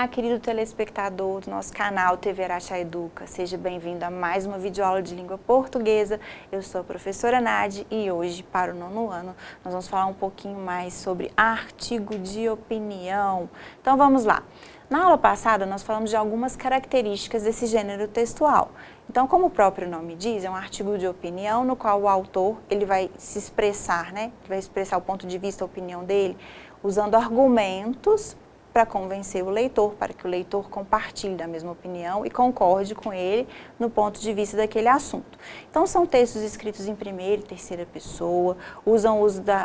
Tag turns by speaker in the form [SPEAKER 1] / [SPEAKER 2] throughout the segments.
[SPEAKER 1] Olá, querido telespectador do nosso canal TV Araxá Educa. Seja bem-vindo a mais uma videoaula de língua portuguesa. Eu sou a professora Nadi e hoje, para o 9º ano, nós vamos falar um pouquinho mais sobre artigo de opinião. Então vamos lá. Na aula passada, nós falamos de algumas características desse gênero textual. Então, como o próprio nome diz, é um artigo de opinião no qual o autor ele vai se expressar, né? Ele vai expressar o ponto de vista, a opinião dele, usando argumentos para convencer o leitor, para que o leitor compartilhe da mesma opinião e concorde com ele no ponto de vista daquele assunto. Então, são textos escritos em primeira e terceira pessoa,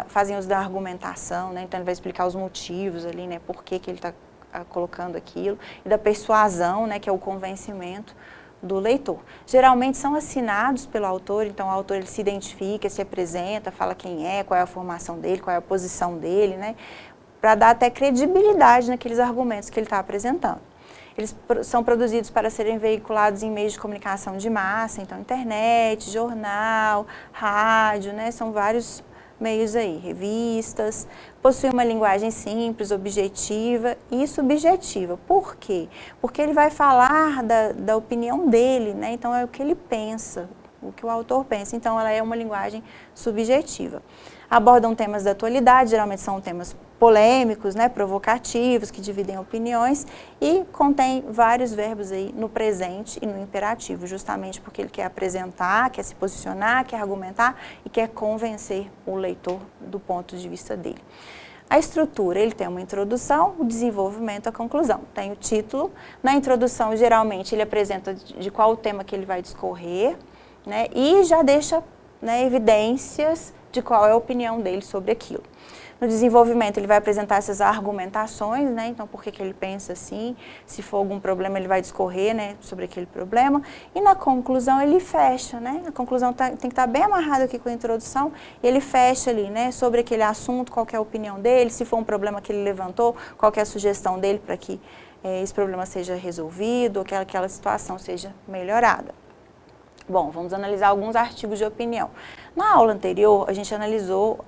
[SPEAKER 1] fazem uso da argumentação, né? Então ele vai explicar os motivos ali, né? Por que ele está colocando aquilo, e da persuasão, né? Que é o convencimento do leitor. Geralmente são assinados pelo autor, então o autor ele se identifica, se apresenta, fala quem é, qual é a formação dele, qual é a posição dele, né? Para dar até credibilidade naqueles argumentos que ele está apresentando. Eles são produzidos para serem veiculados em meios de comunicação de massa, então internet, jornal, rádio, né? São vários meios aí, revistas. Possui uma linguagem simples, objetiva e subjetiva. Por quê? Porque ele vai falar da opinião dele, né? Então é o que ele pensa, o que o autor pensa. Então ela é uma linguagem subjetiva. Abordam temas da atualidade, geralmente são temas polêmicos, né, provocativos, que dividem opiniões, e contém vários verbos aí no presente e no imperativo, justamente porque ele quer apresentar, quer se posicionar, quer argumentar e quer convencer o leitor do ponto de vista dele. A estrutura, ele tem uma introdução, o desenvolvimento, a conclusão. Tem o título. Na introdução, geralmente, ele apresenta de qual o tema que ele vai discorrer, né, e já deixa, né, evidências de qual é a opinião dele sobre aquilo. No desenvolvimento, ele vai apresentar essas argumentações, né? Então, por que ele pensa assim? Se for algum problema, ele vai discorrer, né, sobre aquele problema. E na conclusão, ele fecha, né? A conclusão tem que estar bem amarrada aqui com a introdução. E ele fecha ali, né, sobre aquele assunto, qual que é a opinião dele, se for um problema que ele levantou, qual que é a sugestão dele para que esse problema seja resolvido, ou que aquela situação seja melhorada. Bom, vamos analisar alguns artigos de opinião. Na aula anterior, a gente analisou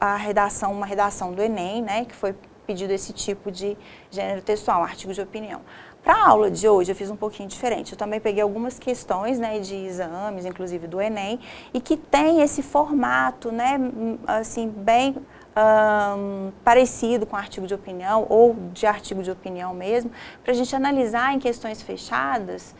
[SPEAKER 1] uma redação do Enem, né, que foi pedido esse tipo de gênero textual, um artigo de opinião. Para a aula de hoje, eu fiz um pouquinho diferente. Eu também peguei algumas questões, né, de exames, inclusive do Enem, e que tem esse formato, né, assim, bem parecido com artigo de opinião, ou de artigo de opinião mesmo, para a gente analisar em questões fechadas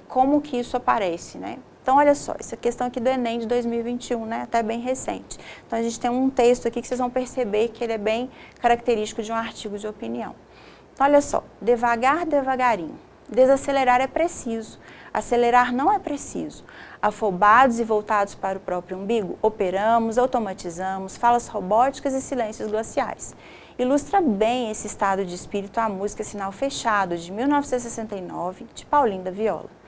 [SPEAKER 1] como que isso aparece, né? Então, olha só, essa questão aqui do Enem de 2021, né, até bem recente. Então, a gente tem um texto aqui que vocês vão perceber que ele é bem característico de um artigo de opinião. Então, olha só, devagar, devagarinho. Desacelerar é preciso, acelerar não é preciso. Afobados e voltados para o próprio umbigo, operamos, automatizamos, falas robóticas e silêncios glaciais. Ilustra bem esse estado de espírito a música Sinal Fechado, de 1969, de Paulinho da Viola.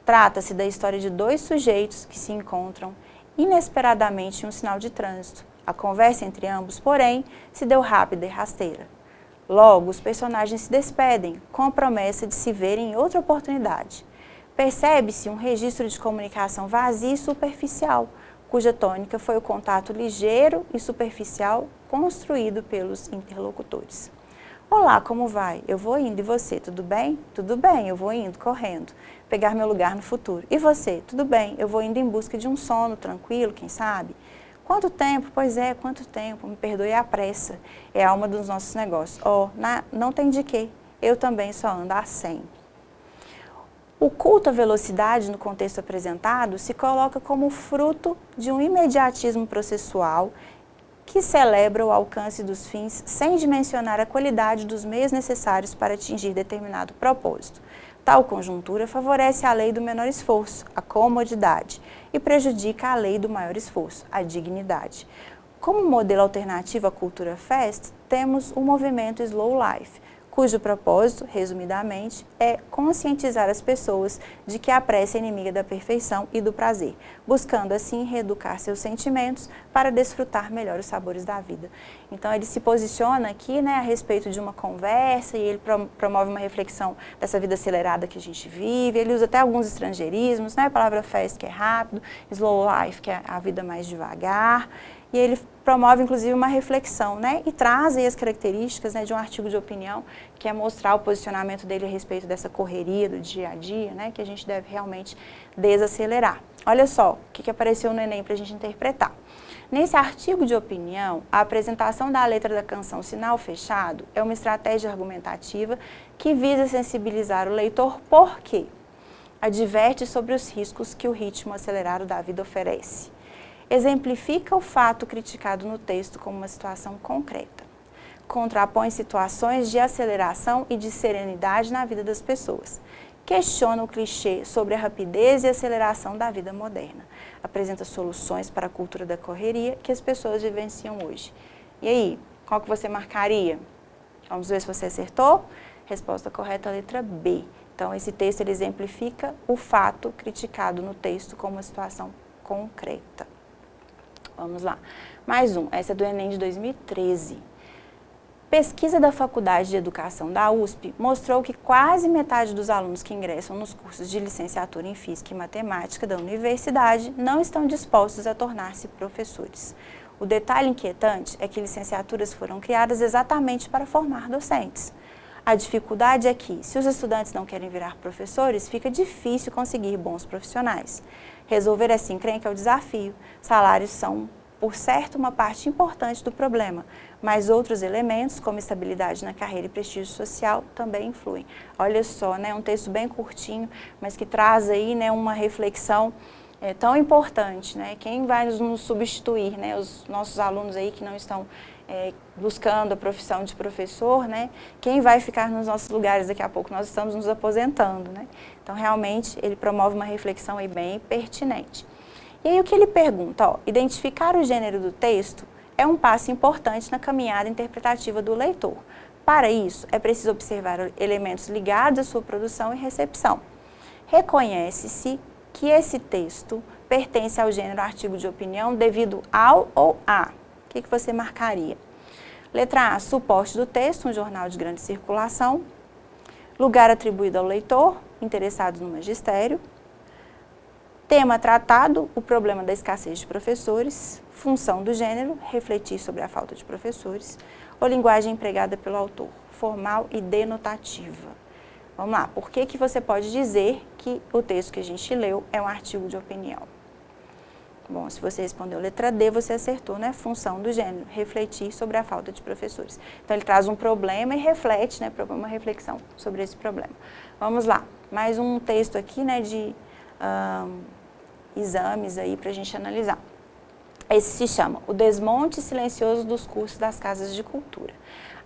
[SPEAKER 1] Trata-se da história de dois sujeitos que se encontram inesperadamente em um sinal de trânsito. A conversa entre ambos, porém, se deu rápida e rasteira. Logo, os personagens se despedem, com a promessa de se verem em outra oportunidade. Percebe-se um registro de comunicação vazia e superficial, cuja tônica foi o contato ligeiro e superficial construído pelos interlocutores. Olá, como vai? Eu vou indo, e você, tudo bem? Tudo bem, eu vou indo, correndo, pegar meu lugar no futuro. E você, tudo bem? Eu vou indo em busca de um sono tranquilo, quem sabe? Quanto tempo? Pois é, quanto tempo? Me perdoe a pressa, é a alma dos nossos negócios. Não tem de quê, eu também só ando a 100. O culto à velocidade no contexto apresentado se coloca como fruto de um imediatismo processual que celebra o alcance dos fins sem dimensionar a qualidade dos meios necessários para atingir determinado propósito. Tal conjuntura favorece a lei do menor esforço, a comodidade, e prejudica a lei do maior esforço, a dignidade. Como modelo alternativo à cultura fast, temos o movimento Slow Life, cujo propósito, resumidamente, é conscientizar as pessoas de que a pressa é inimiga da perfeição e do prazer, buscando assim reeducar seus sentimentos para desfrutar melhor os sabores da vida. Então ele se posiciona aqui, né, a respeito de uma conversa, e ele promove uma reflexão dessa vida acelerada que a gente vive. Ele usa até alguns estrangeirismos, né, a palavra fast, que é rápido, slow life, que é a vida mais devagar. e ele promove, inclusive, uma reflexão, né? E traz aí as características, né, de um artigo de opinião, que é mostrar o posicionamento dele a respeito dessa correria do dia a dia, né? Que a gente deve realmente desacelerar. Olha só o que apareceu no Enem para a gente interpretar. Nesse artigo de opinião, a apresentação da letra da canção Sinal Fechado é uma estratégia argumentativa que visa sensibilizar o leitor porque adverte sobre os riscos que o ritmo acelerado da vida oferece. Exemplifica o fato criticado no texto como uma situação concreta. Contrapõe situações de aceleração e de serenidade na vida das pessoas. Questiona o clichê sobre a rapidez e aceleração da vida moderna. Apresenta soluções para a cultura da correria que as pessoas vivenciam hoje. E aí, qual que você marcaria? Vamos ver se você acertou? Resposta correta, a letra B. Então, esse texto ele exemplifica o fato criticado no texto como uma situação concreta. Vamos lá. Mais um. Essa é do Enem de 2013. Pesquisa da Faculdade de Educação da USP mostrou que quase metade dos alunos que ingressam nos cursos de licenciatura em Física e Matemática da universidade não estão dispostos a tornar-se professores. O detalhe inquietante é que licenciaturas foram criadas exatamente para formar docentes. A dificuldade é que, se os estudantes não querem virar professores, fica difícil conseguir bons profissionais. Resolver essa encrenca é o desafio. Salários são, por certo, uma parte importante do problema, mas outros elementos, como estabilidade na carreira e prestígio social, também influem. Olha só, né, um texto bem curtinho, mas que traz aí, né, uma reflexão tão importante, né? Quem vai nos substituir, né? Os nossos alunos aí que não estão buscando a profissão de professor, né? Quem vai ficar nos nossos lugares daqui a pouco? Nós estamos nos aposentando, né? Então, realmente, ele promove uma reflexão aí bem pertinente. E aí, o que ele pergunta? Ó, identificar o gênero do texto é um passo importante na caminhada interpretativa do leitor. Para isso, é preciso observar elementos ligados à sua produção e recepção. Reconhece-se que esse texto pertence ao gênero artigo de opinião devido ao ou a. O que você marcaria? Letra A, suporte do texto, um jornal de grande circulação. Lugar atribuído ao leitor, interessados no magistério. Tema tratado, o problema da escassez de professores. Função do gênero, refletir sobre a falta de professores. Ou linguagem empregada pelo autor, formal e denotativa. Vamos lá, por que você pode dizer que o texto que a gente leu é um artigo de opinião? Bom, se você respondeu letra D, você acertou, né? Função do gênero, refletir sobre a falta de professores. Então, ele traz um problema e reflete, né? Uma reflexão sobre esse problema. Vamos lá, mais um texto aqui, né? De exames aí para a gente analisar. Esse se chama O Desmonte Silencioso dos Cursos das Casas de Cultura.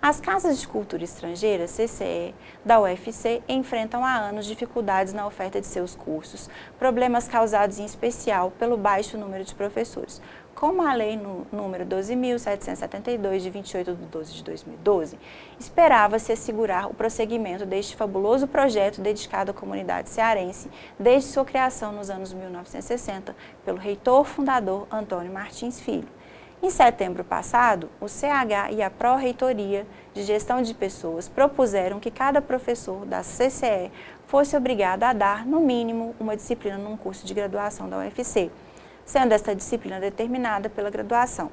[SPEAKER 1] As casas de cultura estrangeiras, CCE, da UFC, enfrentam há anos dificuldades na oferta de seus cursos, problemas causados em especial pelo baixo número de professores. Como a lei número 12.772, de 28 de 12 de 2012, esperava-se assegurar o prosseguimento deste fabuloso projeto dedicado à comunidade cearense desde sua criação nos anos 1960 pelo reitor fundador Antônio Martins Filho. Em setembro passado, o CH e a Pró-Reitoria de Gestão de Pessoas propuseram que cada professor da CCE fosse obrigado a dar, no mínimo, uma disciplina num curso de graduação da UFC, sendo esta disciplina determinada pela graduação.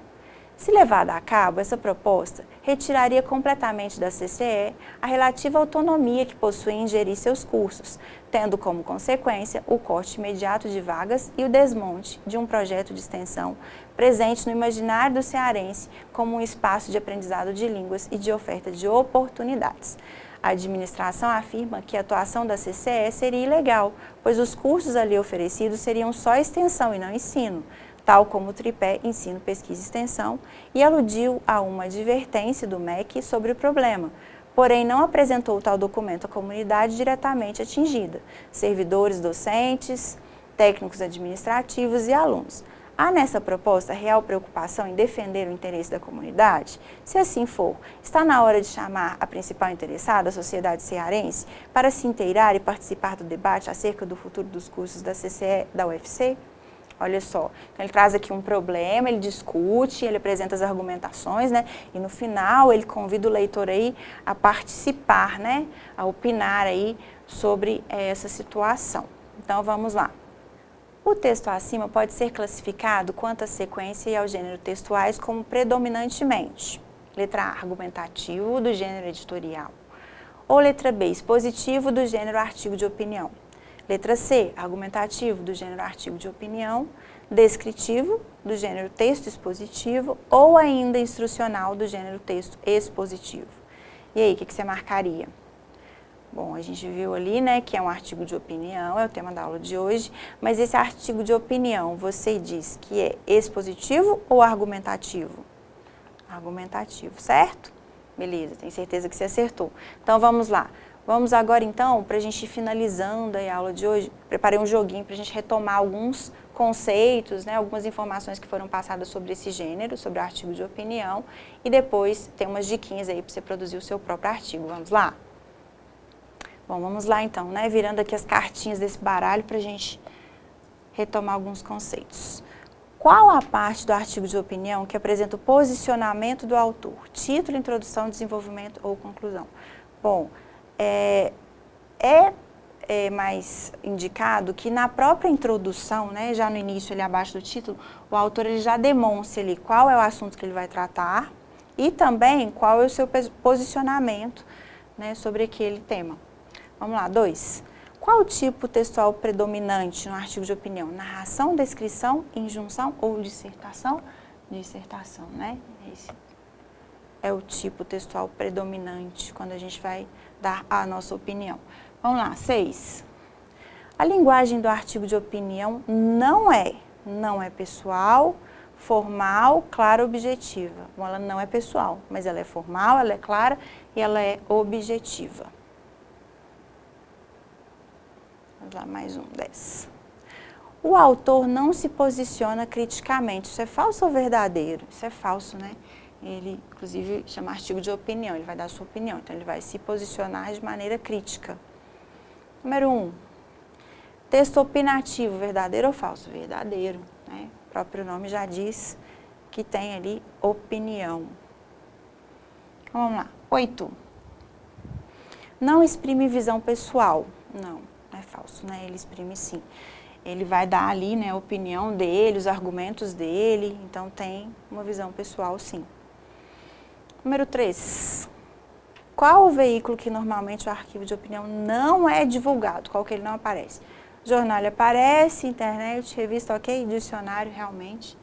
[SPEAKER 1] Se levada a cabo, essa proposta retiraria completamente da CCE a relativa autonomia que possui em gerir seus cursos, tendo como consequência o corte imediato de vagas e o desmonte de um projeto de extensão presente no imaginário do cearense como um espaço de aprendizado de línguas e de oferta de oportunidades. A administração afirma que a atuação da CCE seria ilegal, pois os cursos ali oferecidos seriam só extensão e não ensino, tal como o tripé Ensino, Pesquisa e Extensão, e aludiu a uma advertência do MEC sobre o problema, porém não apresentou tal documento à comunidade diretamente atingida, servidores docentes, técnicos administrativos e alunos. Há nessa proposta real preocupação em defender o interesse da comunidade? Se assim for, está na hora de chamar a principal interessada, a sociedade cearense, para se inteirar e participar do debate acerca do futuro dos cursos da CCE da UFC? Olha só, então ele traz aqui um problema, ele discute, ele apresenta as argumentações, né? E no final ele convida o leitor aí a participar, né? A opinar aí sobre essa situação. Então vamos lá. O texto acima pode ser classificado quanto à sequência e ao gênero textuais como predominantemente. Letra A, argumentativo, do gênero editorial. Ou letra B, expositivo, do gênero artigo de opinião. Letra C, argumentativo, do gênero artigo de opinião. Descritivo, do gênero texto expositivo. Ou ainda instrucional, do gênero texto expositivo. E aí, o que você marcaria? Bom, a gente viu ali, né, que é um artigo de opinião, é o tema da aula de hoje, mas esse artigo de opinião, você diz que é expositivo ou argumentativo? Argumentativo, certo? Beleza, tenho certeza que você acertou. Então, vamos lá. Vamos agora, então, para a gente ir finalizando a aula de hoje, preparei um joguinho para a gente retomar alguns conceitos, né, algumas informações que foram passadas sobre esse gênero, sobre o artigo de opinião, e depois tem umas diquinhas aí para você produzir o seu próprio artigo. Vamos lá? Bom, vamos lá então, né? Virando aqui as cartinhas desse baralho para a gente retomar alguns conceitos. Qual a parte do artigo de opinião que apresenta o posicionamento do autor? Título, introdução, desenvolvimento ou conclusão? Bom, é mais indicado que na própria introdução, né, já no início, ali abaixo do título, o autor ele já demonstra ali qual é o assunto que ele vai tratar e também qual é o seu posicionamento, né, sobre aquele tema. Vamos lá, 2. Qual o tipo textual predominante no artigo de opinião? Narração, descrição, injunção ou dissertação? Dissertação, né? Esse é o tipo textual predominante quando a gente vai dar a nossa opinião. Vamos lá, 6. A linguagem do artigo de opinião não é pessoal, formal, clara, objetiva. Bom, ela não é pessoal, mas ela é formal, ela é clara e ela é objetiva. Vamos lá, mais um, 10. O autor não se posiciona criticamente. Isso é falso ou verdadeiro? Isso é falso, né? Ele, inclusive, chama artigo de opinião. Ele vai dar a sua opinião. Então, ele vai se posicionar de maneira crítica. Número 1. Texto opinativo. Verdadeiro ou falso? Verdadeiro, né? O próprio nome já diz que tem ali opinião. Vamos lá. 8. Não exprime visão pessoal. Não. É falso, né? Ele exprime sim. Ele vai dar ali, né, a opinião dele, os argumentos dele, então tem uma visão pessoal sim. Número 3. Qual o veículo que normalmente o arquivo de opinião não é divulgado? Qual que ele não aparece? Jornal ele aparece, internet, revista, ok, dicionário realmente,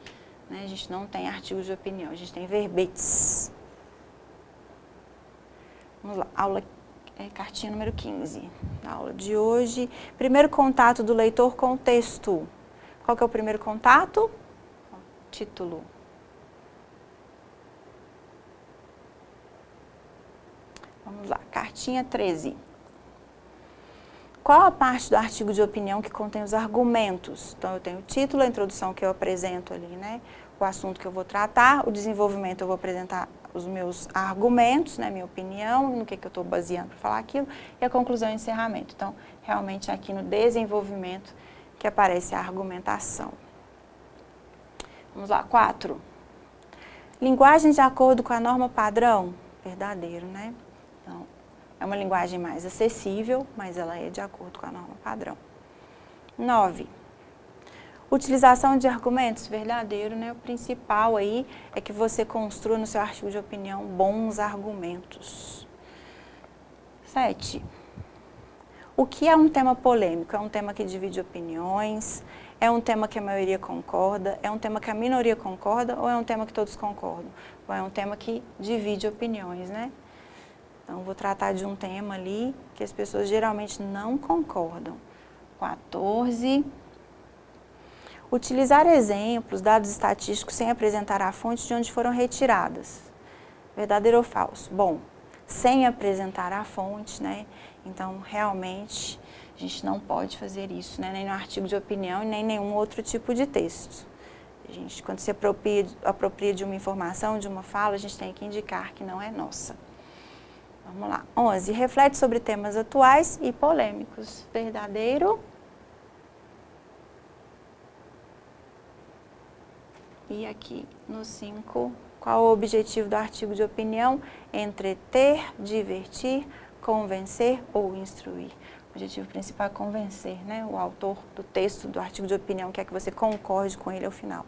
[SPEAKER 1] né? A gente não tem artigos de opinião, a gente tem verbetes. Vamos lá, cartinha número 15, da aula de hoje. Primeiro contato do leitor com o texto. Qual que é o primeiro contato? Título. Vamos lá, cartinha 13. Qual a parte do artigo de opinião que contém os argumentos? Então, eu tenho o título, a introdução que eu apresento ali, né? O assunto que eu vou tratar, o desenvolvimento eu vou apresentar os meus argumentos, né, minha opinião, no que eu estou baseando para falar aquilo, e a conclusão e encerramento. Então, realmente aqui no desenvolvimento que aparece a argumentação. Vamos lá, 4. Linguagem de acordo com a norma padrão? Verdadeiro, né? Então, é uma linguagem mais acessível, mas ela é de acordo com a norma padrão. 9. Utilização de argumentos, verdadeiro, né? O principal aí é que você construa no seu artigo de opinião bons argumentos. 7. O que é um tema polêmico? É um tema que divide opiniões? É um tema que a maioria concorda? É um tema que a minoria concorda? Ou é um tema que todos concordam? Ou é um tema que divide opiniões, né? Então, vou tratar de um tema ali que as pessoas geralmente não concordam. 14. Utilizar exemplos, dados estatísticos sem apresentar a fonte de onde foram retiradas. Verdadeiro ou falso? Bom, sem apresentar a fonte, né? Então, realmente, a gente não pode fazer isso, né? Nem no artigo de opinião e nem nenhum outro tipo de texto. A gente, quando se apropria de uma informação, de uma fala, a gente tem que indicar que não é nossa. Vamos lá. 11. Reflete sobre temas atuais e polêmicos. Verdadeiro. E aqui no 5, qual o objetivo do artigo de opinião? Entreter, divertir, convencer ou instruir. O objetivo principal é convencer, né, o autor do texto, do artigo de opinião, quer que você concorde com ele ao final.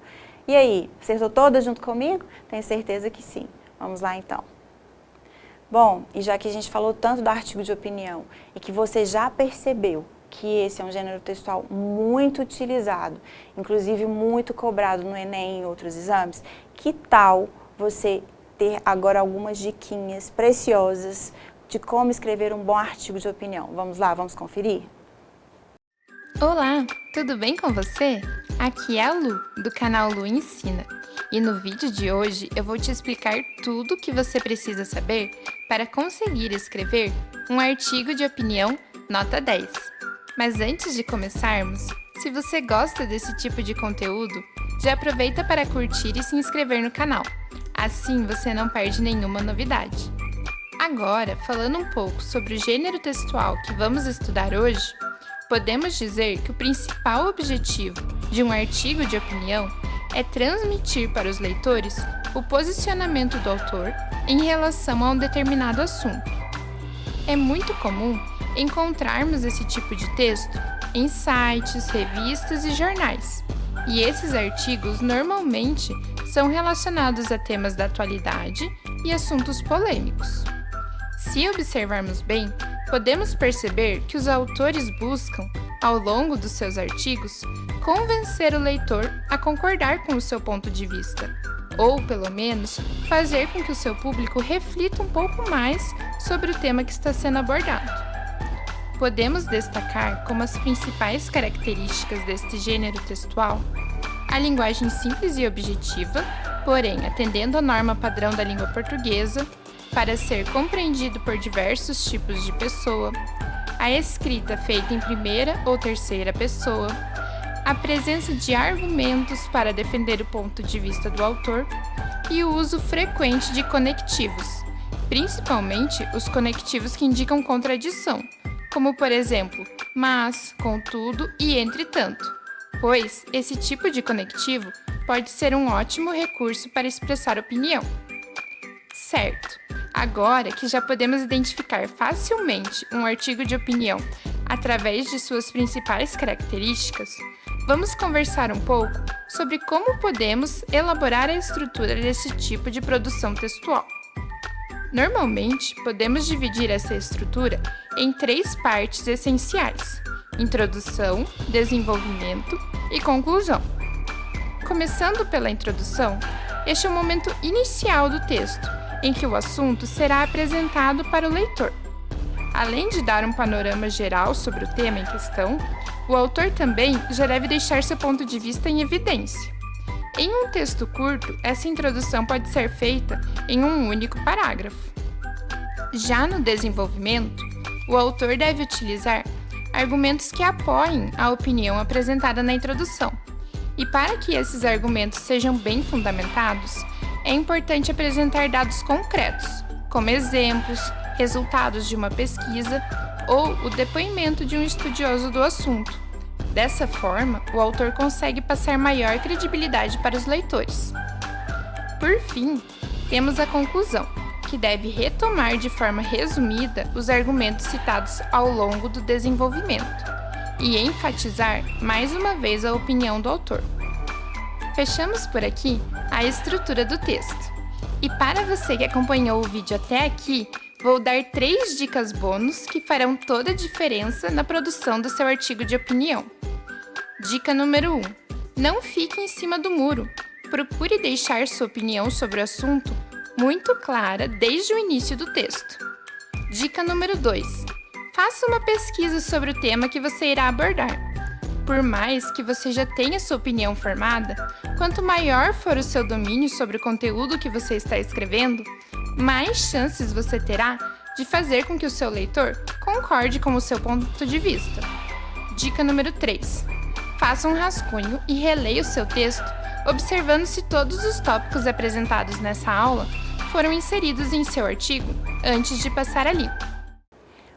[SPEAKER 1] E aí, acertou todas junto comigo? Tenho certeza que sim. Vamos lá então. Bom, e já que a gente falou tanto do artigo de opinião e que você já percebeu que esse é um gênero textual muito utilizado, inclusive muito cobrado no Enem e em outros exames, que tal você ter agora algumas diquinhas preciosas de como escrever um bom artigo de opinião? Vamos lá, vamos conferir?
[SPEAKER 2] Olá, tudo bem com você? Aqui é a Lu, do canal Lu Ensina. E no vídeo de hoje eu vou te explicar tudo o que você precisa saber para conseguir escrever um artigo de opinião nota 10. Mas antes de começarmos, se você gosta desse tipo de conteúdo, já aproveita para curtir e se inscrever no canal. Assim você não perde nenhuma novidade. Agora, falando um pouco sobre o gênero textual que vamos estudar hoje, podemos dizer que o principal objetivo de um artigo de opinião é transmitir para os leitores o posicionamento do autor em relação a um determinado assunto. É muito comum encontrarmos esse tipo de texto em sites, revistas e jornais, e esses artigos normalmente são relacionados a temas da atualidade e assuntos polêmicos. Se observarmos bem, podemos perceber que os autores buscam, ao longo dos seus artigos, convencer o leitor a concordar com o seu ponto de vista, ou, pelo menos, fazer com que o seu público reflita um pouco mais sobre o tema que está sendo abordado. Podemos destacar como as principais características deste gênero textual a linguagem simples e objetiva, porém atendendo à norma padrão da língua portuguesa, para ser compreendido por diversos tipos de pessoa, a escrita feita em primeira ou terceira pessoa, a presença de argumentos para defender o ponto de vista do autor e o uso frequente de conectivos, principalmente os conectivos que indicam contradição, como por exemplo, mas, contudo e entretanto, pois esse tipo de conectivo pode ser um ótimo recurso para expressar opinião. Certo! Agora que já podemos identificar facilmente um artigo de opinião através de suas principais características, vamos conversar um pouco sobre como podemos elaborar a estrutura desse tipo de produção textual. Normalmente, podemos dividir essa estrutura em 3 partes essenciais: introdução, desenvolvimento e conclusão. Começando pela introdução, este é o momento inicial do texto, em que o assunto será apresentado para o leitor. Além de dar um panorama geral sobre o tema em questão, o autor também já deve deixar seu ponto de vista em evidência. Em um texto curto, essa introdução pode ser feita em um único parágrafo. Já no desenvolvimento, o autor deve utilizar argumentos que apoiem a opinião apresentada na introdução. E para que esses argumentos sejam bem fundamentados, é importante apresentar dados concretos, como exemplos, resultados de uma pesquisa ou o depoimento de um estudioso do assunto. Dessa forma, o autor consegue passar maior credibilidade para os leitores. Por fim, temos a conclusão, que deve retomar de forma resumida os argumentos citados ao longo do desenvolvimento e enfatizar mais uma vez a opinião do autor. Fechamos por aqui a estrutura do texto. E para você que acompanhou o vídeo até aqui, vou dar 3 dicas bônus que farão toda a diferença na produção do seu artigo de opinião. Dica número 1. Não fique em cima do muro. Procure deixar sua opinião sobre o assunto muito clara desde o início do texto. Dica número 2. Faça uma pesquisa sobre o tema que você irá abordar. Por mais que você já tenha sua opinião formada, quanto maior for o seu domínio sobre o conteúdo que você está escrevendo, mais chances você terá de fazer com que o seu leitor concorde com o seu ponto de vista. Dica número 3. Faça um rascunho e releia o seu texto, observando se todos os tópicos apresentados nessa aula foram inseridos em seu artigo antes de passar a limpo.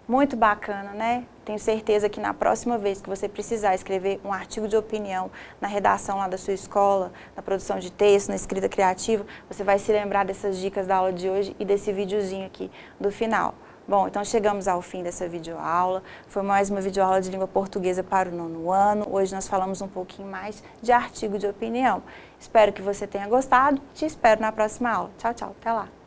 [SPEAKER 1] Muito bacana, né? Tenho certeza que na próxima vez que você precisar escrever um artigo de opinião na redação lá da sua escola, na produção de texto, na escrita criativa, você vai se lembrar dessas dicas da aula de hoje e desse videozinho aqui do final. Bom, então chegamos ao fim dessa videoaula. Foi mais uma videoaula de língua portuguesa para o 9º ano. Hoje nós falamos um pouquinho mais de artigo de opinião. Espero que você tenha gostado. Te espero na próxima aula. Tchau, tchau. Até lá.